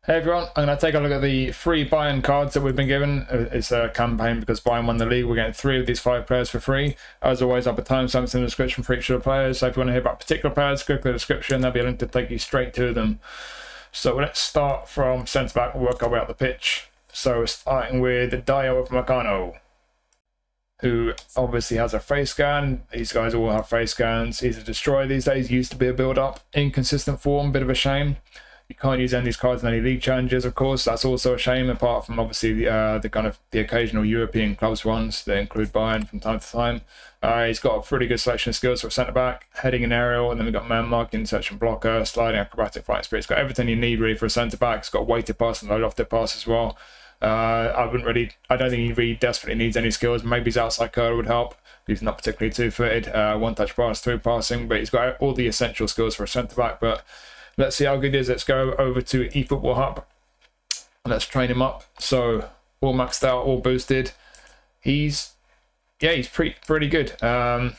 Hey everyone, I'm going to take a look at the 3 Bayern cards that we've been given. It's a campaign because Bayern won the league. We're getting 3 of these 5 players for free. As always, I'll put timestamps in the description for each of the players. So if you want to hear about particular players, click the description. There'll be a link to take you straight to them. So let's start from centre back and work our way up the pitch. So we're starting with Dayot Upamecano, who obviously has a face scan. These guys all have face scans. He's a destroyer these days. Used to be a build-up. Inconsistent form, bit of a shame. You can't use any of these cards in any league challenges, of course. That's also a shame, apart from obviously the occasional European clubs ones that include Bayern from time to time. He's got a pretty good selection of skills for a centre-back, heading and aerial, and then we've got man marking, search and blocker, sliding, acrobatic, fighting spirit. He's got everything you need really for a centre-back. He's got a weighted pass and low lofted pass as well. I don't think he really desperately needs any skills. Maybe his outside curler would help. He's not particularly two-footed. One-touch pass, through passing, but he's got all the essential skills for a centre-back. But let's see how good he is. Let's go over to eFootball Hub. Let's train him up. So all maxed out, all boosted. He's pretty good. The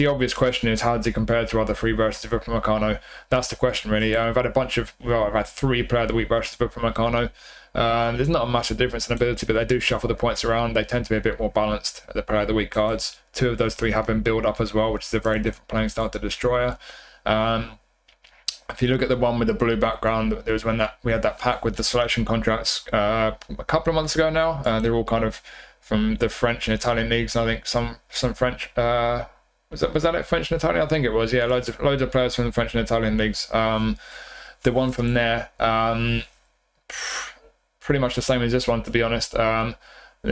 obvious question is, how does he compare to other free versions of Upamecano? That's the question, really. I've had 3 Player of the Week versions of Upamecano. There's not a massive difference in ability, but they do shuffle the points around. They tend to be a bit more balanced, the Player of the Week cards. 2 of those 3 have been built up as well, which is a very different playing style to Destroyer. If you look at the one with the blue background, there was when we had that pack with the selection contracts a couple of months ago now. They're all kind of from the French and Italian leagues. And I think some French. Was that it? French and Italian? I think it was. Yeah, loads of players from the French and Italian leagues. The one from there, pretty much the same as this one, to be honest. The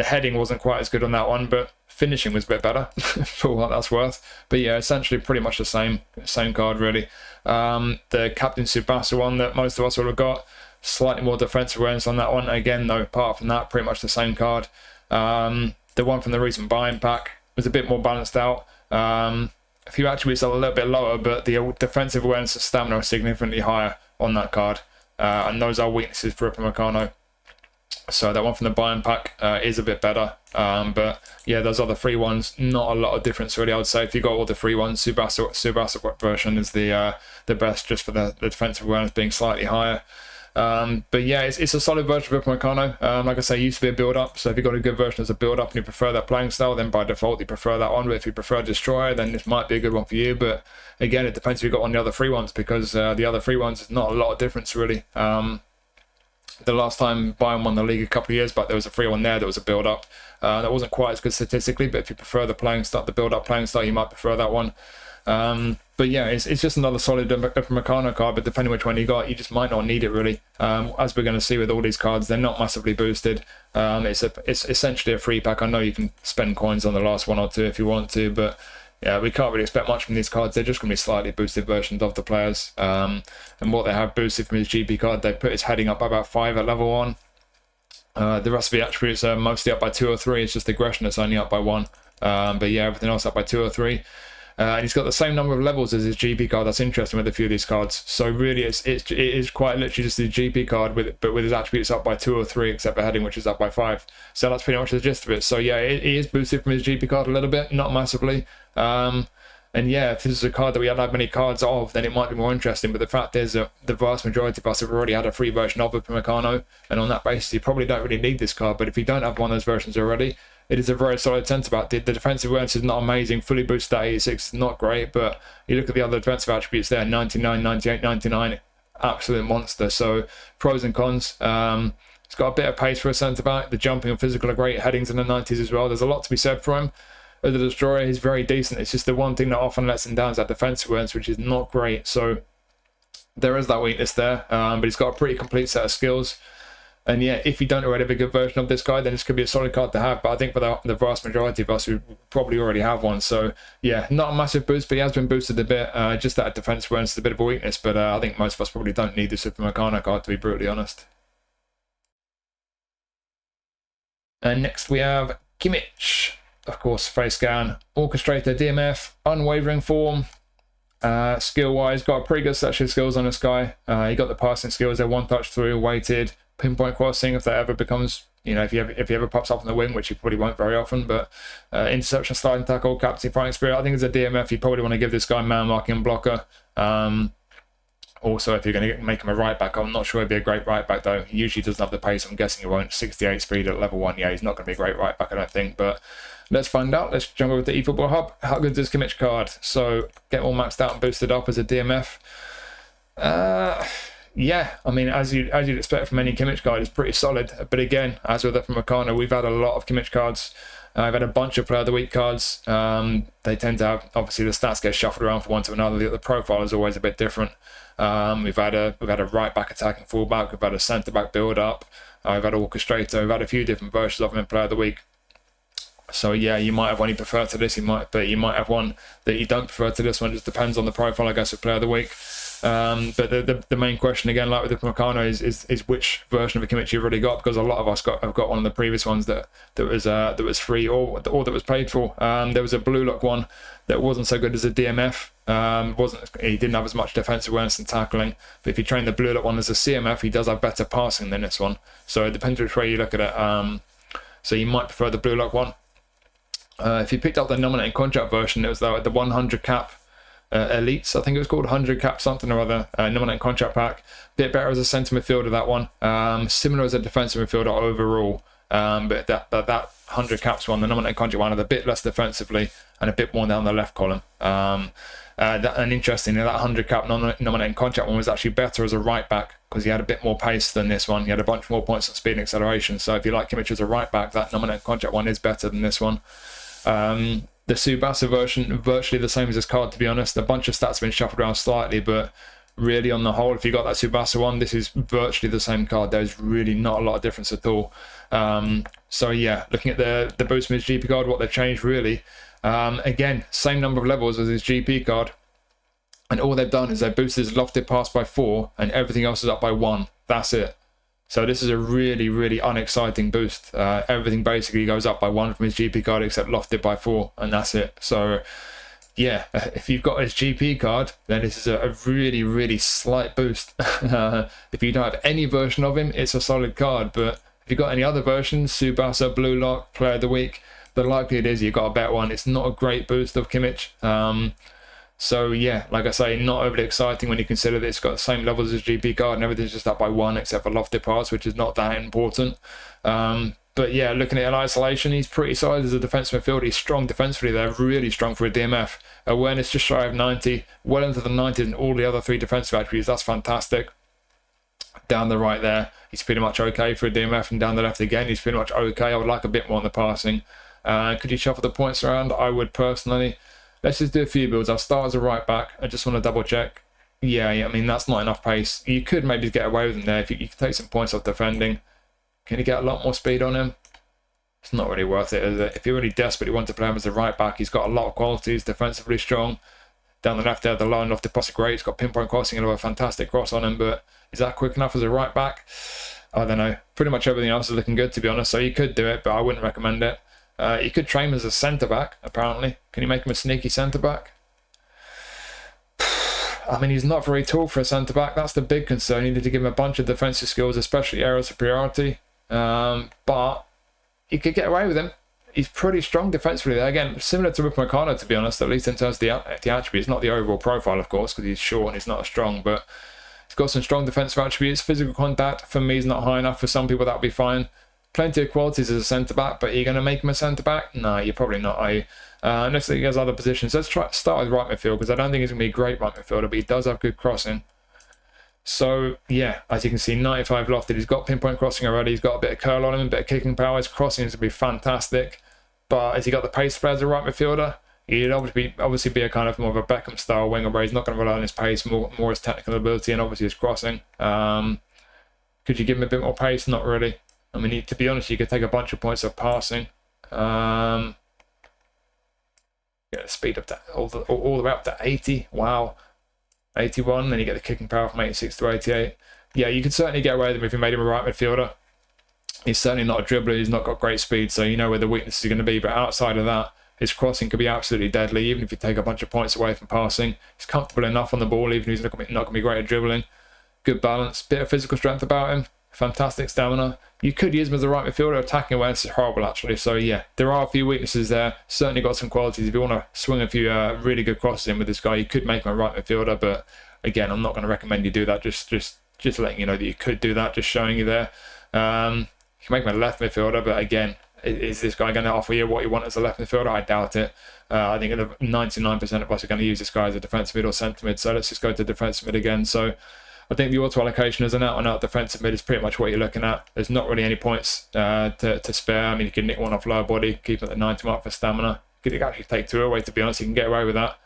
heading wasn't quite as good on that one, but finishing was a bit better for what that's worth. But yeah, essentially pretty much the same card really. The Captain Tsubasa one that most of us would have got, slightly more defensive awareness on that one. Again though, apart from that, pretty much the same card. The one from the recent Bayern pack was a bit more balanced out. A few attributes are a little bit lower, but the defensive awareness and stamina are significantly higher on that card. And those are weaknesses for Upamecano. So that one from the Bayern pack is a bit better. But yeah, those other 3 ones, not a lot of difference really. I would say if you got all the 3 ones, Tsubasa version is the best, just for the defensive awareness being slightly higher. But yeah, it's a solid version of Upamecano. Like I say, it used to be a build-up, so if you've got a good version as a build-up and you prefer that playing style, then by default you prefer that one. But if you prefer Destroyer, then this might be a good one for you. But again, it depends if you've got one of the other 3 ones, because the other 3 ones is not a lot of difference really. The last time Bayern won the league a couple of years back, there was a 3-1 there that was a build-up. That wasn't quite as good statistically, but if you prefer the build-up playing style, you might prefer that one. But yeah, it's just another solid Upamecano card, but depending which one you got, you just might not need it really. As we're going to see with all these cards, they're not massively boosted. It's essentially a free pack. I know you can spend coins on the last 1 or 2 if you want to, but yeah, we can't really expect much from these cards. They're just going to be slightly boosted versions of the players. And what they have boosted from his GP card, they put his heading up by about 5 at level 1. The rest of the attributes are mostly up by 2 or 3. It's just aggression that's only up by 1. But yeah, everything else up by 2 or 3. And he's got the same number of levels as his GP card. That's interesting with a few of these cards. So really, it is quite literally just the GP card, but with his attributes up by 2 or 3, except for heading, which is up by 5. So that's pretty much the gist of it. So yeah, he is boosted from his GP card a little bit, not massively. And yeah, if this is a card that we hadn't had many cards of, then it might be more interesting. But the fact is that the vast majority of us have already had a free version of Upamecano, and on that basis, you probably don't really need this card. But if you don't have one of those versions already, it is a very solid centre-back. The defensive awareness is not amazing. Fully boosted at 86 is not great, but you look at the other defensive attributes there, 99, 98, 99, absolute monster. So pros and cons. It's got a bit of pace for a centre-back. The jumping and physical are great. Headings in the 90s as well. There's a lot to be said for him. As a destroyer, he's very decent. It's just the one thing that often lets him down is that defensive awareness, which is not great. So there is that weakness there, but he's got a pretty complete set of skills. And yeah, if you don't already have a good version of this guy, then this could be a solid card to have. But I think for the vast majority of us, we probably already have one. So yeah, not a massive boost, but he has been boosted a bit. Just that defensive awareness is a bit of a weakness. But I think most of us probably don't need this Upamecano card, to be brutally honest. And next we have Kimmich. Of course, face scan, orchestrator, DMF, unwavering form. Skill-wise, got a pretty good set of skills on this guy. He got the passing skills, they're one touch through, weighted, pinpoint crossing if that ever becomes, if he ever pops up on the wing, which he probably won't very often, but interception, sliding tackle, captain, fighting spirit. I think as a DMF, you probably want to give this guy man marking and blocker. Also, if you're going to make him a right back, I'm not sure he'd be a great right back though. He usually doesn't have the pace. I'm guessing he won't. 68 speed at level 1. Yeah, he's not going to be a great right back, I don't think. But let's find out. Let's jump over to eFootball Hub. How good is Kimmich card? So get all maxed out and boosted up as a DMF. Yeah, I mean, as you'd expect from any Kimmich card, it's pretty solid. But again, as with Upamecano, we've had a lot of Kimmich cards. I've had a bunch of Player of the Week cards. They tend to have, obviously, the stats get shuffled around from one to another. The profile is always a bit different. We've had a right back attacking fullback. We've had a centre back build up. We've had an orchestrator. We've had a few different versions of him in Player of the Week. So yeah, you might have one you prefer to this. You might have one that you don't prefer to this one. It just depends on the profile, I guess, of Player of the Week. But the main question again, like with the Upamecano, is which version of a Kimmich you've already got, because a lot of us have got one of the previous ones that was free or that was paid for. There was a blue lock one that wasn't so good as a DMF. He didn't have as much defensive awareness and tackling. But if you train the blue lock one as a CMF, he does have better passing than this one. So it depends which way you look at it. So you might prefer the blue lock one. If you picked up the nominating contract version, it was the 100 cap. Elites, I think it was called 100 cap something or other, nominating contract pack. Bit better as a centre midfielder, that one. Similar as a defensive midfielder overall, but that 100 caps one, the nominating contract one, a bit less defensively and a bit more down the left column. And interestingly, that 100 cap nominating contract one was actually better as a right back because he had a bit more pace than this one. He had a bunch more points on speed and acceleration. So if you like Kimmich as a right back, that nominating contract one is better than this one. The Tsubasa version, virtually the same as this card, to be honest. A bunch of stats have been shuffled around slightly, but really on the whole, if you got that Tsubasa one, this is virtually the same card. There's really not a lot of difference at all. So yeah, looking at the boost from his GP card, what they've changed really. Again, same number of levels as his GP card. And all they've done is they've boosted his lofted pass by 4 and everything else is up by 1. That's it. So this is a really, really unexciting boost. Everything basically goes up by 1 from his GP card except lofted by 4, and that's it. So yeah, if you've got his GP card, then this is a really, really slight boost. If you don't have any version of him, it's a solid card. But if you've got any other versions, Tsubasa, Blue Lock, Player of the Week, the likelihood is you've got a better one. It's not a great boost of Kimmich. So yeah, like I say, not overly exciting when you consider that it's got the same levels as GP card and everything's just up by 1 except for lofted pass, which is not that important. But yeah, looking at it in isolation, he's pretty solid as a defensive midfielder. He's strong defensively there, really strong for a DMF. Awareness just shy of 90, well into the 90s and all the other 3 defensive attributes. That's fantastic. Down the right there, he's pretty much okay for a DMF, and down the left again, he's pretty much okay. I would like a bit more on the passing. Could you shuffle the points around? I would personally. Let's just do a few builds. I'll start as a right back. I just want to double check. Yeah, I mean, that's not enough pace. You could maybe get away with him there if you could take some points off defending. Can you get a lot more speed on him? It's not really worth it, is it? If you're really desperately want to play him as a right back, he's got a lot of qualities, defensively strong. Down the left there, the line off the pass is great. He's got pinpoint crossing and a fantastic cross on him, but is that quick enough as a right back? I don't know. Pretty much everything else is looking good, to be honest, so you could do it, but I wouldn't recommend it. You could train him as a centre-back, apparently. Can you make him a sneaky centre-back? I mean, he's not very tall for a centre-back. That's the big concern. You need to give him a bunch of defensive skills, especially aerial superiority. But you could get away with him. He's pretty strong defensively there. Again, similar to Upamecano, to be honest, at least in terms of the attributes. Not the overall profile, of course, because he's short and he's not as strong. But he's got some strong defensive attributes. Physical contact, for me, is not high enough. For some people, that would be fine. Plenty of qualities as a centre-back, but are you going to make him a centre-back? No, you're probably not, are you? Unless he has other positions. Let's start with right midfield, because I don't think he's going to be a great right midfielder, but he does have good crossing. So, yeah, as you can see, 95 lofted. He's got pinpoint crossing already. He's got a bit of curl on him, a bit of kicking power. His crossing is going to be fantastic. But has he got the pace for as a right midfielder? He'd obviously be a kind of more of a Beckham-style winger, where he's not going to rely on his pace, more his technical ability, and obviously his crossing. Could you give him a bit more pace? Not really. I mean, to be honest, you could take a bunch of points of passing. Get the speed up to all the way up to 80. Wow. 81. Then you get the kicking power from 86 to 88. Yeah, you could certainly get away with him if you made him a right midfielder. He's certainly not a dribbler. He's not got great speed, so you know where the weakness is going to be. But outside of that, his crossing could be absolutely deadly, even if you take a bunch of points away from passing. He's comfortable enough on the ball, even if he's not going to be great at dribbling. Good balance. Bit of physical strength about him. Fantastic stamina. You could use him as a right midfielder. Attacking awareness is horrible, actually. So yeah, there are a few weaknesses there. Certainly got some qualities. If you want to swing a few really good crosses in with this guy, you could make him a right midfielder, but again, I'm not going to recommend you do that. Just letting you know that you could do that, just showing you there. You can make him a left midfielder, but again, is this guy going to offer you what you want as a left midfielder? I doubt it. I think 99% of us are going to use this guy as a defensive mid or centre mid, so let's just go to defensive mid again. So I think the auto allocation as an out-and-out defensive mid is pretty much what you're looking at. There's not really any points to spare. I mean, you can nick one off lower body, keep it at the 90 mark for stamina. You could actually take 2 away, to be honest. You can get away with that,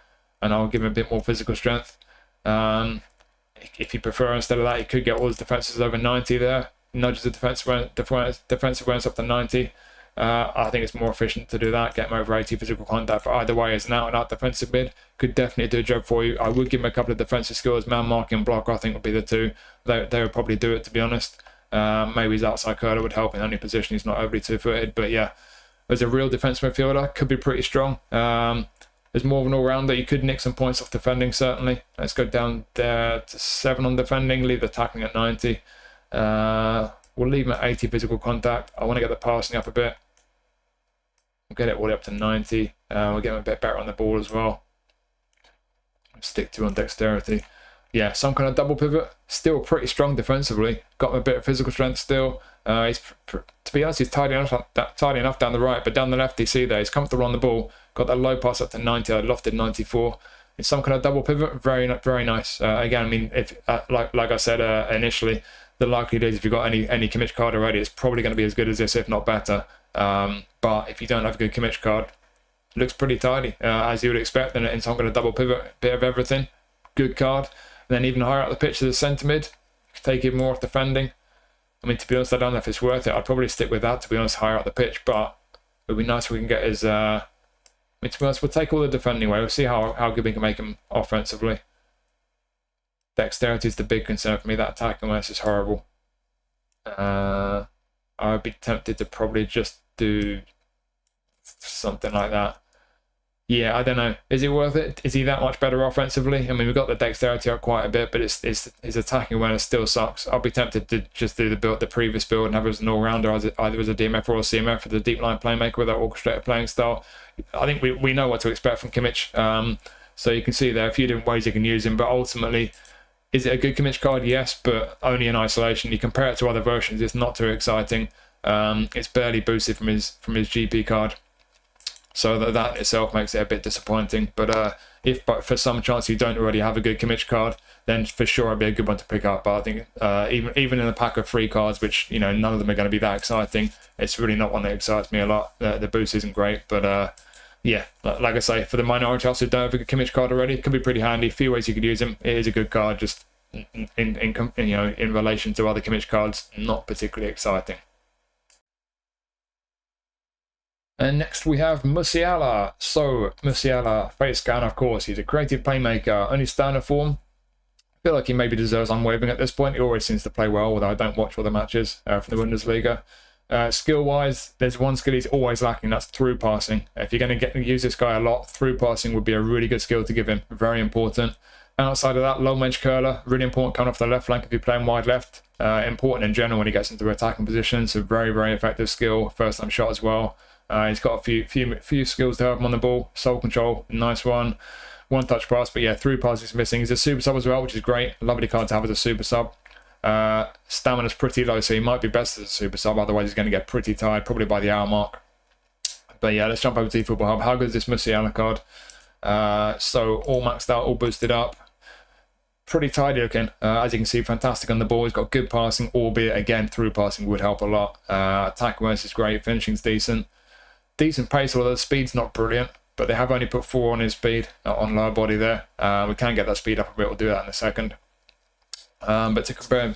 and I'll give him a bit more physical strength. If you prefer, instead of that, you could get all his defences over 90 there. Nudges the defensive awareness up to 90. I think it's more efficient to do that, get him over 80 physical contact. But either way, as an out-and-out defensive mid, could definitely do a job for you. I would give him a couple of defensive skills. Man marking and blocker, I think, would be the 2. They would probably do it, to be honest. Maybe his outside curler would help in any position. He's not overly 2-footed. But yeah, as a real defensive midfielder, could be pretty strong. As more of an all-rounder, you could nick some points off defending, certainly. Let's go down there to 7 on defending, leave the tackling at 90. We'll leave him at 80 physical contact. I want to get the passing up a bit. We'll get it all the way up to 90. We'll get him a bit better on the ball as well. Stick to on dexterity. Yeah, some kind of double pivot. Still pretty strong defensively. Got him a bit of physical strength still. He's, to be honest, he's tidy enough down the right, but down the left, you see there, he's comfortable on the ball. Got that low pass up to 90. I lofted 94. It's some kind of double pivot. Very nice. Again, I mean, if like I said initially, the likelihood is if you've got any Kimmich card already, it's probably going to be as good as this, if not better. But if you don't have a good Kimmich card, looks pretty tidy, as you would expect, and some kind of double pivot, bit of everything. Good card. And then even higher up the pitch to the centre mid, take it more off defending. I mean, to be honest, I don't know if it's worth it. I'd probably stick with that, to be honest, higher up the pitch, but it would be nice if we can get his... I mean, to be honest, we'll take all the defending away. We'll see how good we can make him offensively. Dexterity is the big concern for me. That attacking awareness is horrible. I would be tempted to probably just do something like that. Yeah, I don't know. Is it worth it? Is he that much better offensively? I mean, we've got the dexterity up quite a bit, but his attacking awareness still sucks. I'll be tempted to just do the previous build and have it as an all-rounder, either as a DMF or a CMF for the deep line playmaker with that orchestrated playing style. I think we know what to expect from Kimmich. So you can see there a few different ways you can use him, but ultimately, is it a good Kimmich card? Yes, but only in isolation. You compare it to other versions, it's not too exciting. It's barely boosted from his GP card. So that itself makes it a bit disappointing. But if for some chance you don't already have a good Kimmich card, then for sure it'd be a good one to pick up. But I think even in a pack of 3 cards, which none of them are going to be that exciting, it's really not one that excites me a lot. The boost isn't great, but yeah, like I say, for the minority of us who don't have a good Kimmich card already, it can be pretty handy. A few ways you could use him. It is a good card, just in relation to other Kimmich cards, not particularly exciting. And next we have Musiala. So Musiala, face scan, of course, he's a creative playmaker, only standard form. I feel like he maybe deserves unwavering at this point. He always seems to play well, although I don't watch all the matches from the Bundesliga. Skill-wise, there's one skill he's always lacking, that's through passing. If you're going to use this guy a lot, through passing would be a really good skill to give him. Very important. Outside of that, low edge curler, really important coming off the left flank if you're playing wide left. Important in general when he gets into attacking positions. So very effective skill. First time shot as well. He's got a few skills to help him on the ball. Soul control, nice one. One touch pass, but yeah, through pass is missing. He's a super sub as well, which is great. Lovely card to have as a super sub. Stamina's pretty low, so he might be best as a super sub. Otherwise, he's going to get pretty tired, probably by the hour mark. But yeah, let's jump over to eFootball Hub. How good is this Musiala card? So all maxed out, all boosted up. Pretty tidy looking. As you can see, fantastic on the ball. He's got good passing, albeit again through passing would help a lot. Attack awareness is great. Finishing's decent. Decent pace, although the speed's not brilliant. But they have only put 4 on his speed on lower body there. We can get that speed up a bit. We'll do that in a second. But to compare him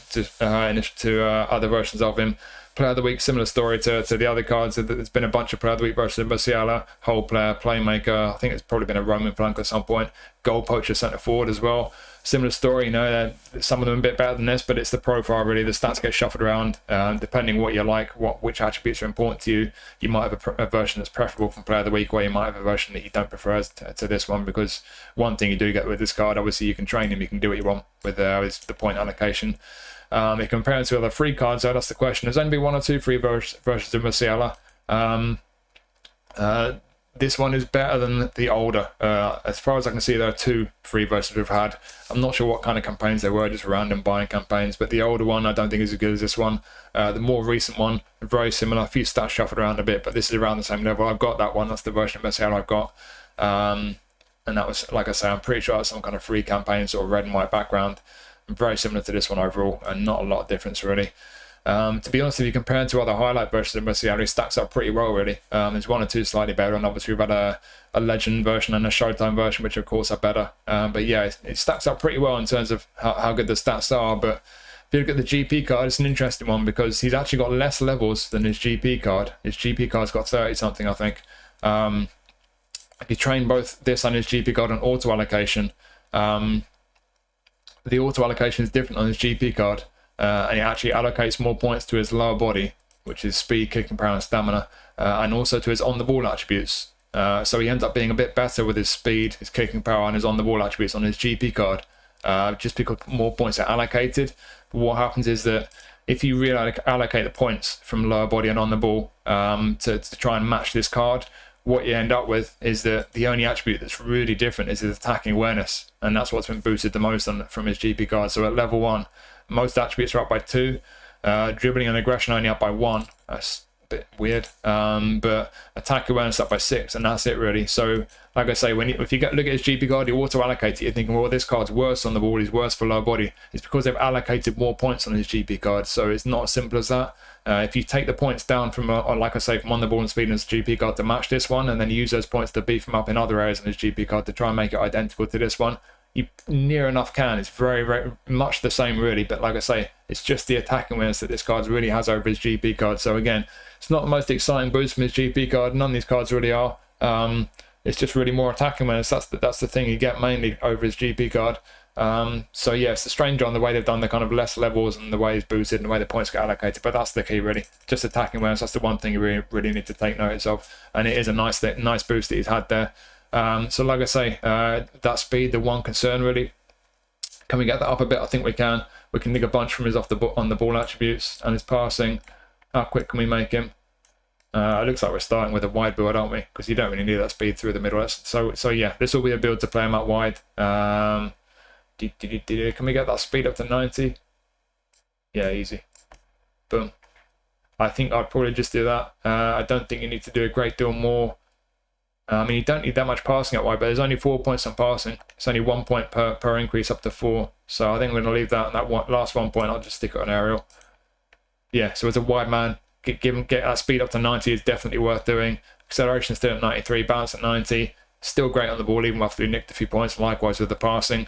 to other versions of him, Player of the Week, similar story to the other cards. There's been a bunch of Player of the Week versions of Musiala, whole player, playmaker. I think it's probably been a roaming flank at some point. Goal poacher, centre forward as well. Similar story, some of them a bit better than this, but it's the profile really. The stats get shuffled around depending what you like, which attributes are important to you. You might have a version that's preferable from Player of the Week, or you might have a version that you don't prefer to this one, because one thing you do get with this card, obviously you can train him, you can do what you want with is the point allocation. If you compare it to other free cards, that's the question. There's only been 1 or 2 free versions of Musiala. this one is better than the older. As far as I can see, there are 2 free versions we've had. I'm not sure what kind of campaigns they were, just random buying campaigns, but the older one I don't think is as good as this one. The more recent one, very similar, a few stats shuffled around a bit, but this is around the same level. I've got that one, that's the version of Musiala I've got. And that was, like I say, I'm pretty sure it's some kind of free campaign, sort of red and white background. Very similar to this one overall, and not a lot of difference really. To be honest, if you compare it to other highlight versions of Musiala, he stacks up pretty well really. There's 1 or 2 slightly better, and obviously we've had a Legend version and a Showtime version, which of course are better. But yeah, it stacks up pretty well in terms of how good the stats are. But if you look at the GP card, it's an interesting one because he's actually got less levels than his GP card. His GP card's got 30 something, I think. If you train both this and his GP card on auto allocation, the auto allocation is different on his GP card, and it actually allocates more points to his lower body, which is speed, kicking power, and stamina, and also to his on-the-ball attributes. So he ends up being a bit better with his speed, his kicking power, and his on-the-ball attributes on his GP card, just because more points are allocated. But what happens is that if you reallocate the points from lower body and on the ball to try and match this card, what you end up with is that the only attribute that's really different is his attacking awareness, and that's what's been boosted the most from his GP card. So at level 1, most attributes are up by 2, dribbling and aggression only up by 1. That's a bit weird, but attack awareness up by 6, and that's it really. So like I say, if you look at his GP card, you auto allocate it, you're thinking, well, this card's worse on the ball, he's worse for lower body. It's because they've allocated more points on his GP card, so it's not as simple as that. If you take the points down from, like I say, from on the ball and speed in his GP card to match this one, and then use those points to beef him up in other areas on his GP card to try and make it identical to this one, you near enough can. It's very, very much the same really, but like I say, it's just the attacking awareness that this card really has over his GP card. So again, it's not the most exciting boost from his GP card. None of these cards really are. It's just really more attacking awareness. That's the thing you get mainly over his GP card. So yeah, it's a strange on the way they've done the kind of less levels and the way it's boosted and the way the points get allocated, but that's the key really, just attacking awareness. That's the one thing you really need to take notice of, and it is a nice boost that he's had there. So like I say, that speed, the one concern really. Can we get that up a bit? I think we can nick a bunch from his on the ball attributes and his passing. How quick can we make him? It looks like we're starting with a wide build, aren't we? Because you don't really need that speed through the middle. So yeah, this will be a build to play him out wide. Can we get that speed up to 90? Yeah, easy. Boom. I think I'd probably just do that. I don't think you need to do a great deal more. I mean, you don't need that much passing out wide, but there's only 4 points on passing. It's only 1 point per increase up to 4. So I think we're going to leave that. And that last 1 point, I'll just stick it on aerial. Yeah, so as a wide man, get that speed up to 90 is definitely worth doing. Acceleration still at 93, balance at 90. Still great on the ball, even after we nicked a few points. Likewise with the passing.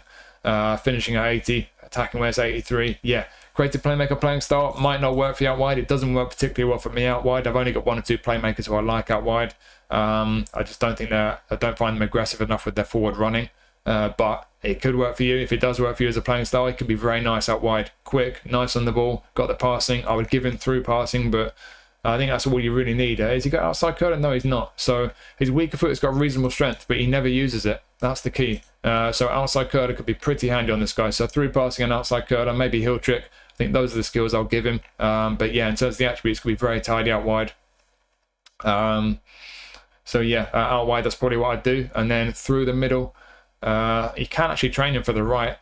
Finishing at 80, attacking where's 83. Yeah, creative playmaker playing style might not work for you out wide. It doesn't work particularly well for me out wide. I've only got 1 or 2 playmakers who I like out wide. I just don't think I don't find them aggressive enough with their forward running. But it could work for you. If it does work for you as a playing style, it could be very nice out wide. Quick, nice on the ball, got the passing. I would give him through passing, but I think that's all you really need. Is he got outside curler? No, he's not. So his weaker foot has got reasonable strength, but he never uses it. That's the key. So outside curler could be pretty handy on this guy. So through passing and outside curler, maybe heel trick. I think those are the skills I'll give him. But yeah, in terms of the attributes, could be very tidy out wide. So yeah, out wide, that's probably what I'd do. And then through the middle, you can actually train him for the right.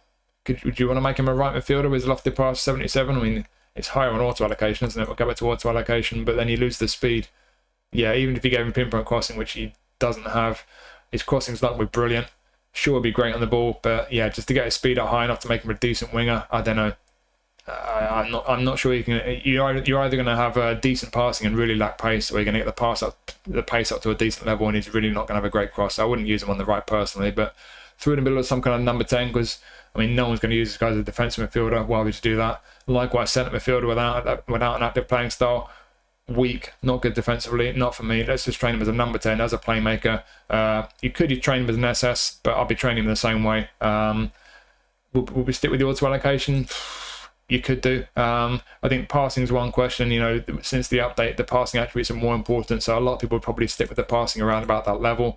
Would you want to make him a right midfielder with his lofted pass 77? I mean, it's higher on auto allocation, isn't it? We'll go back to auto allocation, but then you lose the speed. Yeah, even if you gave him pinpoint crossing, which he doesn't have, his crossing's not brilliant. Sure, it'd be great on the ball, but yeah, just to get his speed up high enough to make him a decent winger, I don't know. I'm not sure you can. You're either going to have a decent passing and really lack pace, or you're going to get the pace up to a decent level, and he's really not going to have a great cross. So I wouldn't use him on the right personally, but through the middle of some kind of number 10, because I mean, no one's going to use this guy as a defensive midfielder. Why would you do that? Likewise, centre midfielder without an active playing style, weak, not good defensively, not for me. Let's just train him as a number 10, as a playmaker. You train him as an SS, but I'll be training him the same way. Will we stick with the auto allocation? You could do. I think passing is one question. You know, since the update, the passing attributes are more important, so a lot of people would probably stick with the passing around about that level.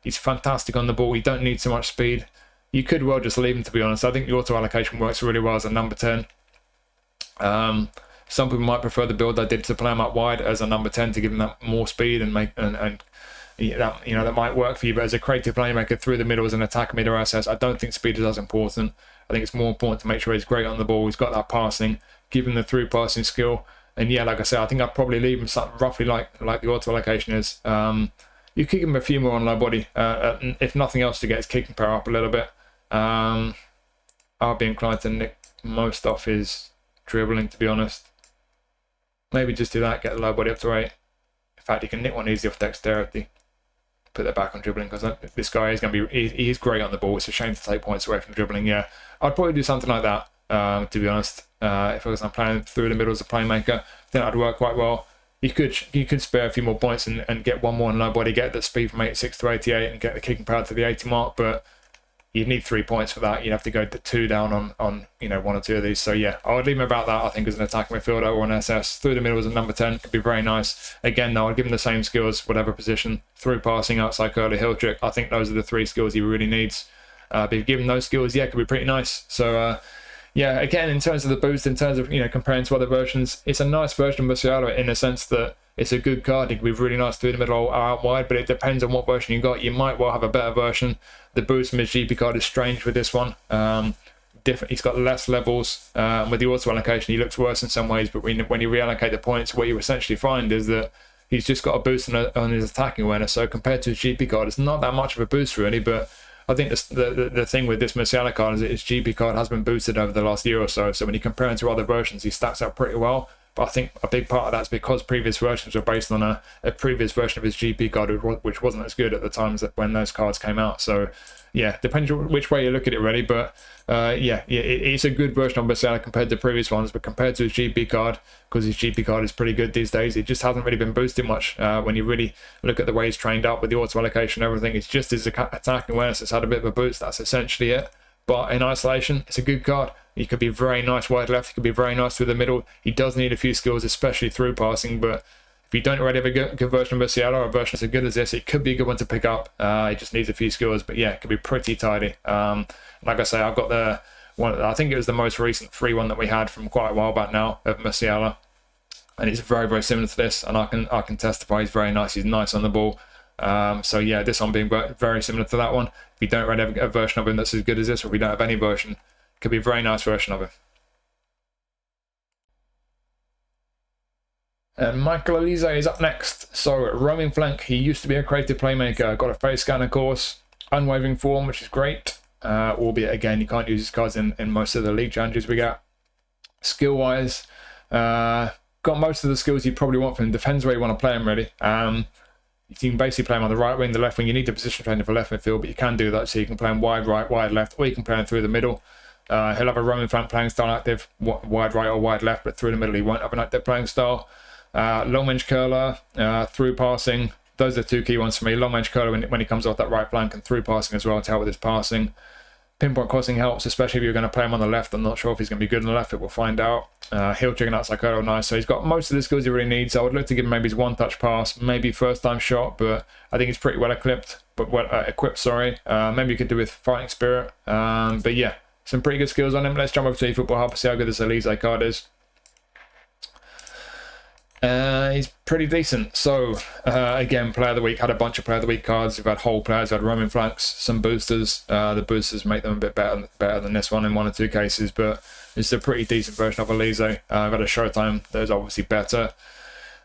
He's fantastic on the ball. You don't need so much speed. You could well just leave him, to be honest. I think the auto allocation works really well as a number 10. Some people might prefer the build I did to play him up wide as a number 10 to give him that more speed and that might work for you. But as a creative playmaker through the middle as an attacker mid or SS, I don't think speed is as important. I think it's more important to make sure he's great on the ball. He's got that passing, give him the through passing skill. And yeah, like I said, I think I'd probably leave him something roughly like the auto allocation is. You kick him a few more on low body, if nothing else, to get his kicking power up a little bit. I'll be inclined to nick most off his dribbling, to be honest. Maybe just do that, get the low body up to 8. In fact, you can nick one easy off dexterity. Put that back on dribbling, because this guy is going to be, he's great on the ball. It's a shame to take points away from dribbling. Yeah, I'd probably do something like that, to be honest. If I was playing through the middle as a playmaker, I think that'd work quite well. You could spare a few more points and get one more on low body, get the speed from 86 to 88 and get the kicking power to the 80 mark, but you'd need 3 points for that. You'd have to go to 2 down on one or two of these. So yeah, I would leave him about that, I think, as an attacking midfielder or an SS. Through the middle as a number 10 could be very nice. Again, though, I'd give him the same skills, whatever position. Through passing, outside curler, heel trick. I think those are the 3 skills he really needs. But if you give him those skills, yeah, it could be pretty nice. So yeah, again, in terms of the boost, in terms of comparing to other versions, it's a nice version of Musiala in the sense that it's a good card. It can be really nice through the middle or out wide, but it depends on what version you got. You might well have a better version. The boost from his GP card is strange with this one. Different. He's got less levels. With the auto allocation, he looks worse in some ways, but when you reallocate the points, what you essentially find is that he's just got a boost on his attacking awareness. So compared to his GP card, it's not that much of a boost really, but I think the thing with this Musiala card is that his GP card has been boosted over the last year or so. So when you compare him to other versions, he stacks up pretty well. But I think a big part of that's because previous versions were based on a previous version of his GP card, which wasn't as good at the times when those cards came out. So yeah, depends which way you look at it really. But yeah, it's a good version of Musiala compared to previous ones. But compared to his GP card, because his GP card is pretty good these days, it just hasn't really been boosted much. When you really look at the way he's trained up with the auto allocation and everything, it's just his attacking awareness that's had a bit of a boost. That's essentially it. But in isolation, it's a good card. He could be very nice wide left. He could be very nice through the middle. He does need a few skills, especially through passing. But if you don't already have a good version of Musiala or a version as good as this, it could be a good one to pick up. It just needs a few skills. But yeah, it could be pretty tidy. Like I say, I've got the one. I think it was the most recent free one that we had from quite a while back now of Musiala, and it's very, very similar to this. And I can testify he's very nice. He's nice on the ball. So yeah, this one being very similar to that one. If you don't already have a version of him that's as good as this, or if you don't have any version, could be a very nice version of him. Michael Olise is up next. So roaming flank, he used to be a creative playmaker, got a face scanner course, unwavering form, which is great. Albeit again, you can't use his cards in most of the league challenges we get. Skill wise, got most of the skills you probably want from him. Depends where you want to play him really. You can basically play him on the right wing, the left wing. You need a position trainer for left midfield, but you can do that. So you can play him wide right, wide left, or you can play him through the middle. He'll have a roaming flank playing style active, wide right or wide left, but through the middle he won't have an active playing style. Long range curler, through passing. Those are 2 key ones for me. Long range curler when he comes off that right flank, and through passing as well to help with his passing. Pinpoint crossing helps, especially if you're going to play him on the left. I'm not sure if he's going to be good on the left, but we'll find out. Heel chicken outside curler, nice. So he's got most of the skills he really needs. I would look to give him maybe his one-touch pass, maybe first-time shot, but I think he's pretty well equipped. Maybe you could do with fighting spirit. But yeah, some pretty good skills on him. Let's jump over to eFootball Hub and see how good this Olise card is. He's pretty decent. So again, player of the week, had a bunch of player of the week cards. We've had whole players, we've had roaming flanks, some boosters. The boosters make them a bit better than this one in 1 or 2 cases, but it's a pretty decent version of Olise. I've had a Showtime that is obviously better.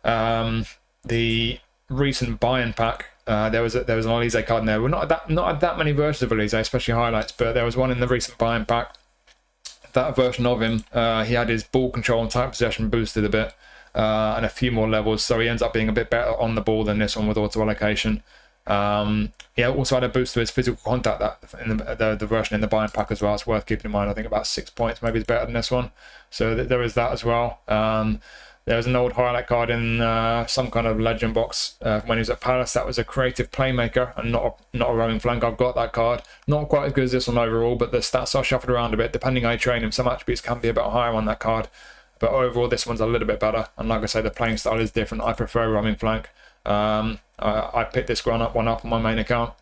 The recent Bayern pack, there was an Olise card in there. Well, not that many versions of Olise, especially highlights, but there was one in the recent Bayern pack. That version of him, he had his ball control and tight possession boosted a bit. And a few more levels, so he ends up being a bit better on the ball than this one with auto allocation. He also had a boost to his physical contact that in the version in the Bayern pack as well. It's worth keeping in mind. I think about 6 points maybe is better than this one, so there is that as well. There was an old highlight card in some kind of legend box when he was at Palace. That was a creative playmaker and not a roaming flank. I've got that card. Not quite as good as this one overall, but the stats are shuffled around a bit depending how you train him. Some attributes can be a bit higher on that card. But overall, this one's a little bit better. And like I say, the playing style is different. I prefer roaming flank. I picked this one up on my main account.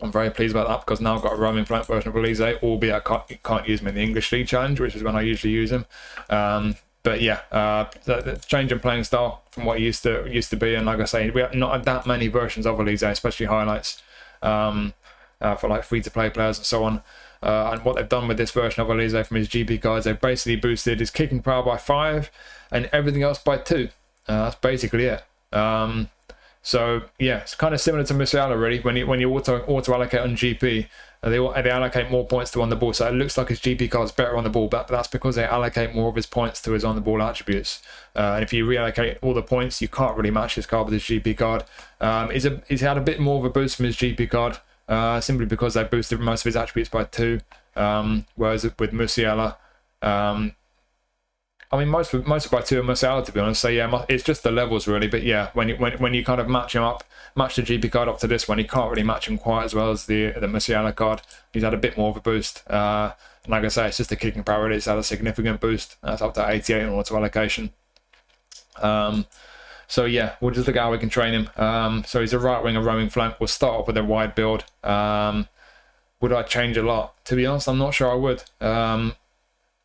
I'm very pleased about that because now I've got a roaming flank version of Olise, albeit I can't use him in the English League Challenge, which is when I usually use him. But yeah, the change in playing style from what it used to be, and like I say, we have not had that many versions of Olise, especially highlights, for like free-to-play players and so on. And what they've done with this version of Olise from his GP cards, they've basically boosted his kicking power by 5 and everything else by 2. That's basically it. So yeah, it's kind of similar to Musiala really. When you auto allocate on GP, they allocate more points to on the ball, so it looks like his GP card's better on the ball, but that's because they allocate more of his points to his on the ball attributes. And if you reallocate all the points, you can't really match his card with his GP card. He's had a bit more of a boost from his GP card, simply because they boosted most of his attributes by 2, whereas with Musiala, I mean, most by 2 and Musiala, to be honest. So yeah, it's just the levels really. But yeah, when you kind of match the GP card up to this one, you can't really match him quite as well as the Musiala card. He's had a bit more of a boost. And like I say, it's just the kicking power. It's had a significant boost. That's up to 88 on auto allocation. So yeah, we'll just look at how we can train him. So he's a right winger roaming flank. We'll start off with a wide build. Would I change a lot? To be honest, I'm not sure I would.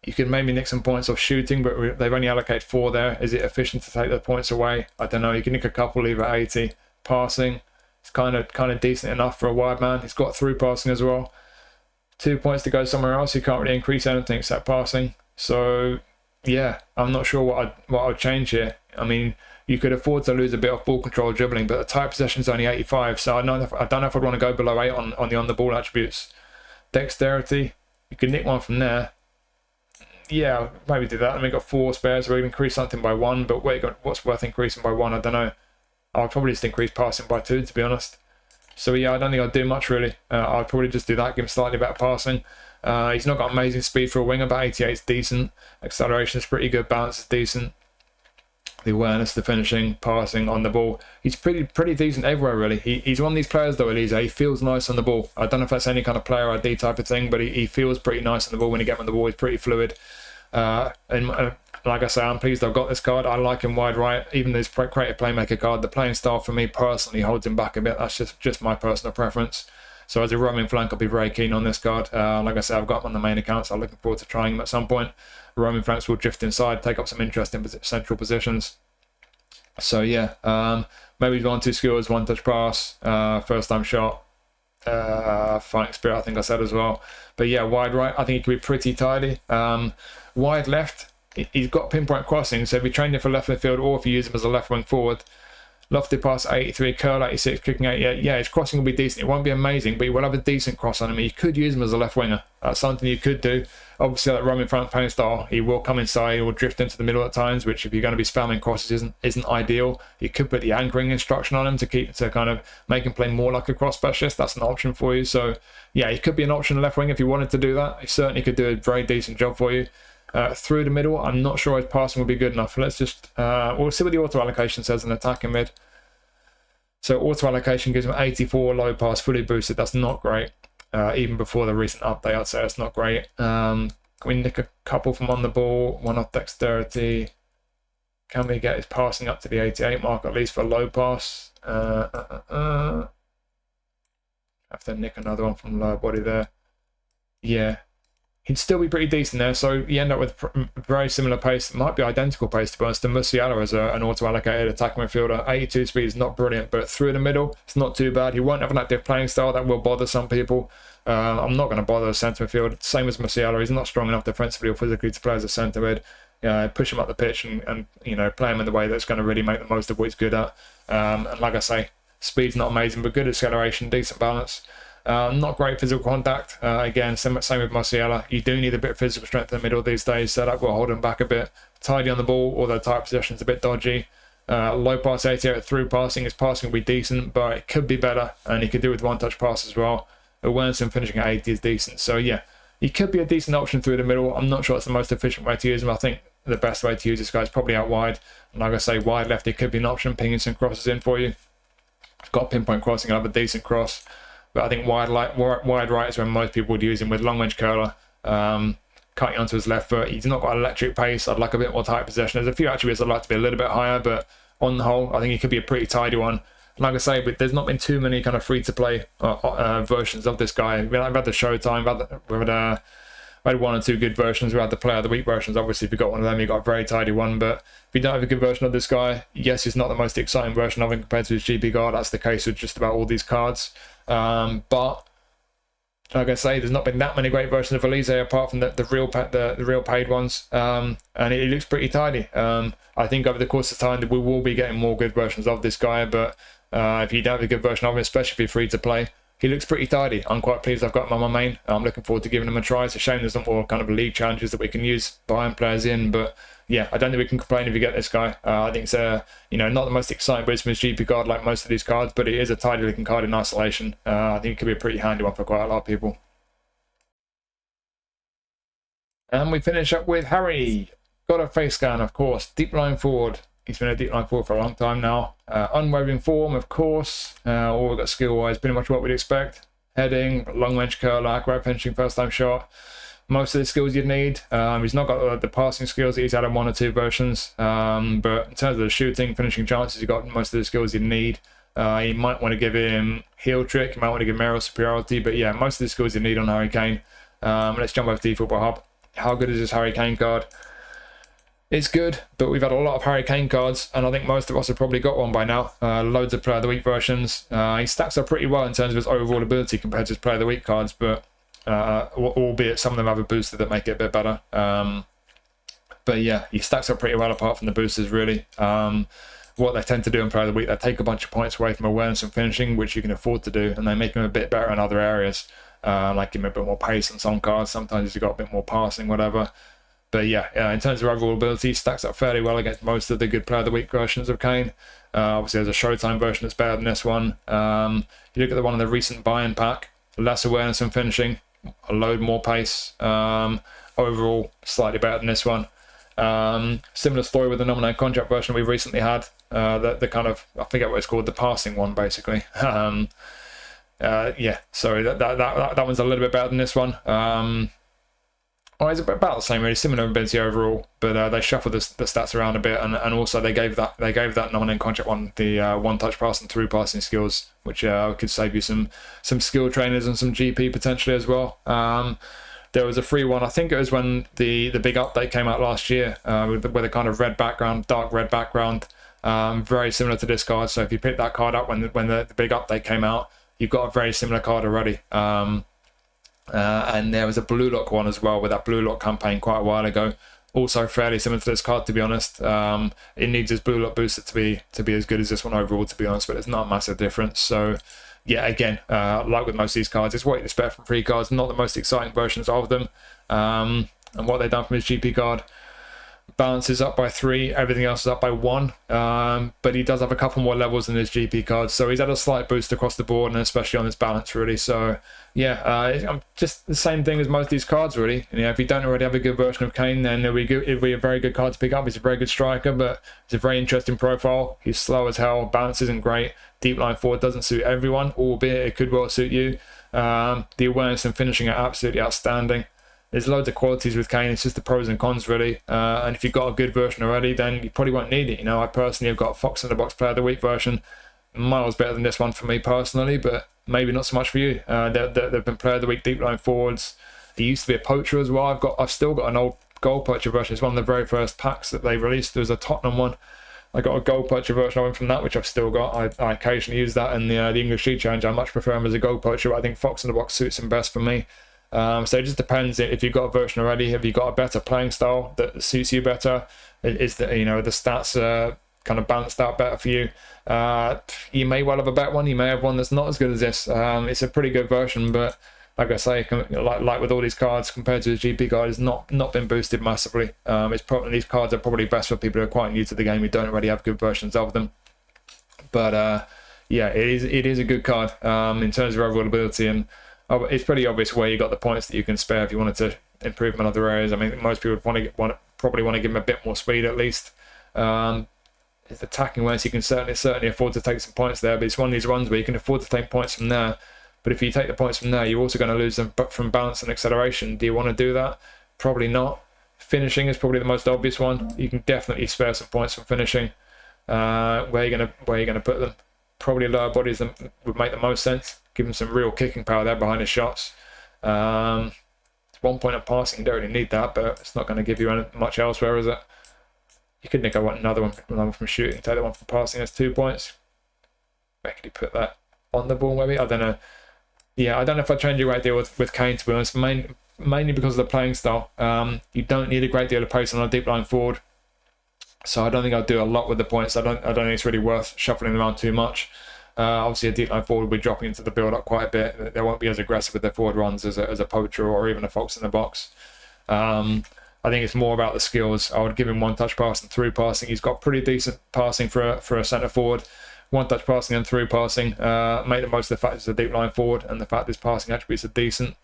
You could maybe nick some points off shooting, but they've only allocated 4 there. Is it efficient to take the points away? I don't know. You can nick a couple, leave at 80. Passing, it's kind of decent enough for a wide man. He's got through passing as well. 2 points to go somewhere else. You can't really increase anything except passing. So yeah, I'm not sure what I'd change here. I mean, you could afford to lose a bit of ball control dribbling, but the tight possession is only 85, so I don't know if I'd want to go below 8 on the ball attributes. Dexterity, you could nick one from there. Yeah, maybe do that. And we've got 4 spares. We've increased something by 1, but what's worth increasing by 1? I don't know. I'll probably just increase passing by 2, to be honest. So yeah, I don't think I'd do much really. I'd probably just do that, give him slightly better passing. He's not got amazing speed for a winger, but 88 is decent. Acceleration is pretty good. Balance is decent. The awareness, the finishing, passing on the ball. He's pretty decent everywhere really. He's one of these players though, Olise. He feels nice on the ball. I don't know if that's any kind of player ID type of thing, but he feels pretty nice on the ball when you get him on the ball. He's pretty fluid. And like I say, I'm pleased I've got this card. I like him wide right. Even this creative playmaker card, the playing style for me personally holds him back a bit. That's just my personal preference. So as a roaming flank, I'll be very keen on this card. Like I said, I've got him on the main account, so I'm looking forward to trying him at some point. Roaming flanks will drift inside, take up some interesting central positions. So yeah, maybe 1-2 skills, 1-touch pass, first time shot, fighting spirit, I think I said as well. But yeah, wide right, I think he could be pretty tidy. Wide left, he's got pinpoint crossing, so if you train him for left midfield or if you use him as a left wing forward, lofted pass 83, curl 86, kicking 88. Yeah, his crossing will be decent. It won't be amazing, but he will have a decent cross on him. You could use him as a left winger. That's something you could do. Obviously, that roaming front playing style, he will come inside, he will drift into the middle at times, which if you're going to be spamming crosses isn't ideal. You could put the anchoring instruction on him to kind of make him play more like a cross specialist. That's an option for you. So yeah, he could be an option left wing if you wanted to do that. He certainly could do a very decent job for you. Through the middle, I'm not sure his passing will be good enough. Let's just we'll see what the auto allocation says in attacking mid. So auto allocation gives him 84 low pass, fully boosted. That's not great. Even before the recent update, I'd say it's not great. Can we nick a couple from on the ball? 1 off dexterity. Can we get his passing up to the 88 mark at least for low pass? Have to nick another one from lower body there. Yeah. He'd still be pretty decent there, so you end up with very similar pace. It might be identical pace, to be honest, to Musiala as an auto-allocated attacking midfielder. 82 speed is not brilliant, but through the middle, it's not too bad. He won't have an active playing style. That will bother some people. I'm not going to bother a centre midfield. Same as Musiala. He's not strong enough defensively or physically to play as a centre mid. Push him up the pitch and play him in the way that's going to really make the most of what he's good at. And like I say, speed's not amazing, but good acceleration, decent balance. Not great physical contact. Again, same with Musiala. You do need a bit of physical strength in the middle these days, so that will hold him back a bit. Tidy on the ball, although tight possession's a bit dodgy. Low pass 88 through passing. His passing will be decent, but it could be better, and he could do with 1-touch pass as well. Awareness and finishing at 80 is decent. So yeah, he could be a decent option through the middle. I'm not sure it's the most efficient way to use him. I think the best way to use this guy is probably out wide. And like I say, wide left, it could be an option, pinging some crosses in for you. He's got pinpoint crossing, have a decent cross. But I think wide right is where most people would use him with long range curler, cutting onto his left foot. He's not got electric pace. I'd like a bit more tight possession. There's a few attributes I'd like to be a little bit higher, but on the whole, I think he could be a pretty tidy one. Like I say, but there's not been too many kind of free-to-play versions of this guy. We've had the Showtime, we've had We had one or two good versions. We had the Player of the Week versions. Obviously, if you got one of them, you got a very tidy one. But if you don't have a good version of this guy, yes, it's not the most exciting version of him compared to his GP card. That's the case with just about all these cards. But like I say, there's not been that many great versions of Olise apart from the real paid ones, and it looks pretty tidy. I think over the course of time that we will be getting more good versions of this guy, but if you don't have a good version of him, especially if you're free to play, he looks pretty tidy. I'm quite pleased I've got him on my main. I'm looking forward to giving him a try. It's a shame there's not more kind of league challenges that we can use buying players in, but yeah, I don't think we can complain if you get this guy. I think it's not the most exciting boost from his GP card like most of these cards, but it is a tidy looking card in isolation. I think it could be a pretty handy one for quite a lot of people. And we finish up with Harry. Got a face scan, of course. Deep line forward. He's been a deep line forward for a long time now. Unwavering form, of course. All we've got skill-wise, pretty much what we'd expect. Heading, long range curler, accurate finishing, first time shot. Most of the skills you'd need. He's not got the passing skills that he's had in one or two versions. But in terms of the shooting, finishing chances, he's got most of the skills you need. You might want to give him heel trick. You might want to give him aerial superiority. But yeah, most of the skills you need on Harry Kane. Let's jump over to eFootball Hub. How good is this Harry Kane card? It's good, but we've had a lot of Harry Kane cards, and I think most of us have probably got one by now. Loads of Player of the Week versions. He stacks up pretty well in terms of his overall ability compared to his Player of the Week cards, but albeit some of them have a booster that make it a bit better. But yeah, he stacks up pretty well apart from the boosters, really. What they tend to do in Player of the Week, they take a bunch of points away from awareness and finishing, which you can afford to do, and they make him a bit better in other areas. Like give him a bit more pace on some cards. Sometimes you've got a bit more passing, whatever. But yeah, in terms of overall ability, stacks up fairly well against most of the good Player of the Week versions of Kane. Obviously, there's a Showtime version that's better than this one. You look at the one in the recent Bayern pack, less awareness and finishing, a load more pace. Overall, slightly better than this one. Similar story with the nominated contract version we recently had. The kind of, I forget what it's called, the passing one, basically. Yeah, sorry, that one's a little bit better than this one. It's about the same, really, similar ability overall, but they shuffled the stats around a bit, and also they gave that nominated contract one the one touch pass and through passing skills, which could save you some skill trainers and some GP potentially as well. There was a free one, I think it was when the big update came out last year, with a kind of red background, dark red background, very similar to this card. So if you picked that card up when the big update came out, you've got a very similar card already. And there was a blue lock one as well with that blue lock campaign quite a while ago. Also fairly similar to this card, to be honest. It needs its blue lock booster to be as good as this one overall, to be honest, but it's not a massive difference. So yeah, again, like with most of these cards, it's what you expect from free cards, not the most exciting versions of them. And what they've done from his GP card, balance is up by 3, everything else is up by 1, but he does have a couple more levels in his GP cards, so he's had a slight boost across the board, and especially on his balance, really. So yeah, just the same thing as most of these cards, really. If you don't already have a good version of Kane, then it'll be a very good card to pick up. He's a very good striker, but it's a very interesting profile. He's slow as hell, balance isn't great, deep line forward doesn't suit everyone, albeit it could well suit you. The awareness and finishing are absolutely outstanding. There's loads of qualities with Kane. It's just the pros and cons, really. And if you've got a good version already, then you probably won't need it. I personally have got a Fox in the Box Player of the Week version. Miles better than this one for me personally, but maybe not so much for you. They've been Player of the Week deep line forwards. He used to be a poacher as well. I've still got an old goal poacher version. It's one of the very first packs that they released. There was a Tottenham one. I got a goal poacher version of him from that, which I've still got. I occasionally use that in the English League Challenge. I much prefer him as a goal poacher, but I think Fox in the Box suits him best for me. So it just depends if you've got a version already. Have you got a better playing style that suits you better? Is that the stats kind of balanced out better for you? You may well have a better one. You may have one that's not as good as this. It's a pretty good version, but like I say, like with all these cards, compared to his GP card, it's not been boosted massively. These cards are probably best for people who are quite new to the game who don't already have good versions of them. But yeah, it is a good card in terms of overall ability, and it's pretty obvious where you got the points that you can spare if you wanted to improve him in other areas. I mean, most people would probably want to give him a bit more speed at least. His attacking awareness, you can certainly afford to take some points there, but it's one of these runs where you can afford to take points from there. But if you take the points from there, you're also going to lose them from balance and acceleration. Do you want to do that? Probably not. Finishing is probably the most obvious one. You can definitely spare some points from finishing. Where are you going to put them? Probably lower bodies would make the most sense. Give him some real kicking power there behind his shots. It's 1 point of passing. You don't really need that, but it's not going to give you much elsewhere, is it? You could nick another one from shooting, take that one from passing. That's 2 points. Where could you put that? On the ball, maybe? I don't know. Yeah, I don't know if I'd change a great deal with Kane, to be honest. Mainly because of the playing style. You don't need a great deal of pace on a deep line forward. So I don't think I'll do a lot with the points. I don't think it's really worth shuffling them around too much. Obviously, a deep line forward will be dropping into the build-up quite a bit. They won't be as aggressive with their forward runs as a poacher or even a fox in the box. I think it's more about the skills. I would give him one-touch passing, through passing. He's got pretty decent passing for a centre forward. One-touch passing and through passing. Make the most of the fact it's a deep line forward and the fact his passing attributes are decent.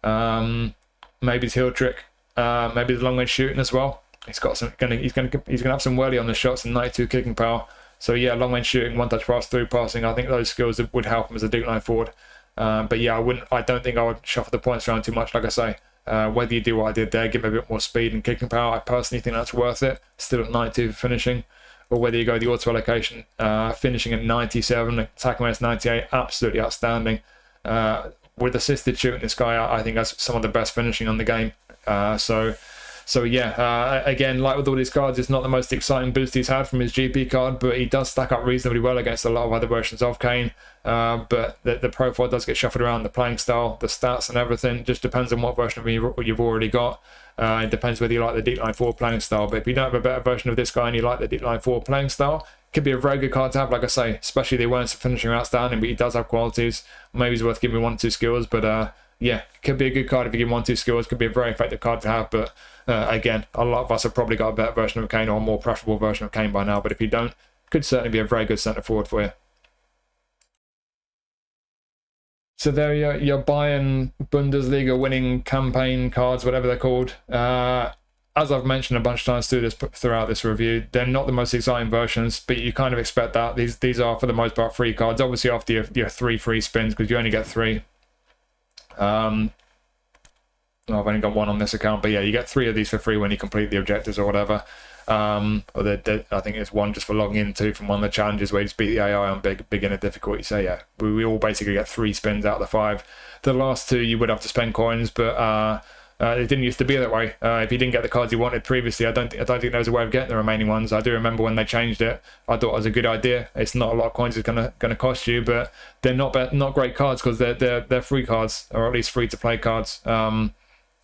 Maybe his heel trick. Maybe his long-range shooting as well. He's gonna have some whirly on the shots and 92 kicking power. So yeah, long-range shooting, one-touch pass, through passing. I think those skills would help him as a deep line forward. But yeah, I don't think I would shuffle the points around too much. Like I say, whether you do what I did there, give him a bit more speed and kicking power, I personally think that's worth it. Still at 92 for finishing, or whether you go the auto allocation, finishing at 97, attacking rates 98, absolutely outstanding. With assisted shooting, this guy, I think that's some of the best finishing on the game. So yeah, again, like with all these cards, it's not the most exciting boost he's had from his GP card, but he does stack up reasonably well against a lot of other versions of Kane. But the profile does get shuffled around, the playing style, the stats and everything. Just depends on what version of him you've already got. It depends whether you like the deep line 4 playing style. But if you don't have a better version of this guy and you like the deep line 4 playing style, it could be a very good card to have, like I say, especially the awareness of finishing outstanding, but he does have qualities. Maybe he's worth giving 1-2 skills, but yeah, could be a good card if you give 1-2 skills. Could be a very effective card to have, but again, a lot of us have probably got a better version of Kane or a more preferable version of Kane by now. But if you don't, could certainly be a very good centre forward for you. So there are your Bayern Bundesliga winning campaign cards, whatever they're called. As I've mentioned a bunch of times throughout this review, they're not the most exciting versions, but you kind of expect that. These are, for the most part, free cards. Obviously, after your 3 free spins, because you only get 3. I've only got 1 on this account, but yeah, you get 3 of these for free when you complete the objectives or whatever. I think it's 1 just for logging in, 2 from one of the challenges where you just beat the AI on beginner difficulty. So yeah, we all basically get 3 spins out of the 5. The last 2 you would have to spend coins, but it didn't used to be that way. If you didn't get the cards you wanted previously, I don't think there was a way of getting the remaining ones. I do remember when they changed it, I thought it was a good idea. It's not a lot of coins it's gonna cost you, but they're not great cards because they're free cards, or at least free to play cards.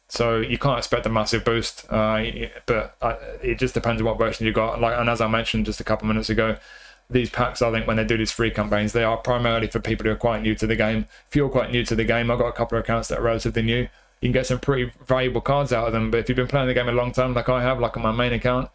So you can't expect a massive boost, but it just depends on what version you got. And as I mentioned just a couple minutes ago, these packs, I think when they do these free campaigns, they are primarily for people who are quite new to the game. If you're quite new to the game, I've got a couple of accounts that are relatively new. You can get some pretty valuable cards out of them, but if you've been playing the game a long time, like I have, like on my main account,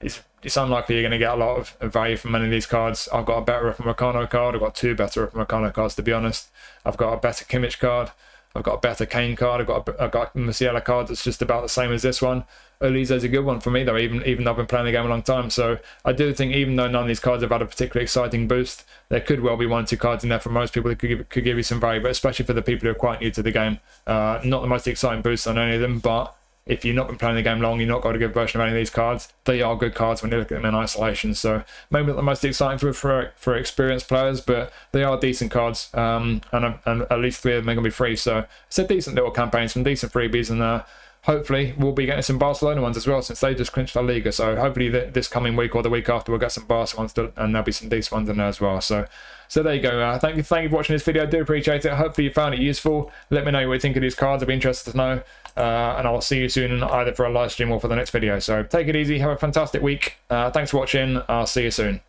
it's unlikely you're going to get a lot of value from many of these cards. I've got a better Upamecano card. I've got 2 better Upamecano cards, to be honest. I've got a better Kimmich card. I've got a better Kane card. I've got a Musiala card that's just about the same as this one. Olise is a good one for me, though, even though I've been playing the game a long time. So I do think, even though none of these cards have had a particularly exciting boost, there could well be 1-2 cards in there for most people that could give you some value, but especially for the people who are quite new to the game. Not the most exciting boost on any of them, but if you've not been playing the game long, you've not got a good version of any of these cards, they are good cards when you look at them in isolation. So maybe not the most exciting for experienced players, but they are decent cards, and at least 3 of them are going to be free. So it's a decent little campaign, some decent freebies, and hopefully we'll be getting some Barcelona ones as well, since they just clinched La Liga. So hopefully this coming week or the week after we'll get some Barca ones, and there'll be some decent ones in there as well. So there you go. Thank you for watching this video. I do appreciate it. Hopefully you found it useful. Let me know what you think of these cards. I'd be interested to know. And I'll see you soon, either for a live stream or for the next video. So take it easy. Have a fantastic week. Thanks for watching. I'll see you soon.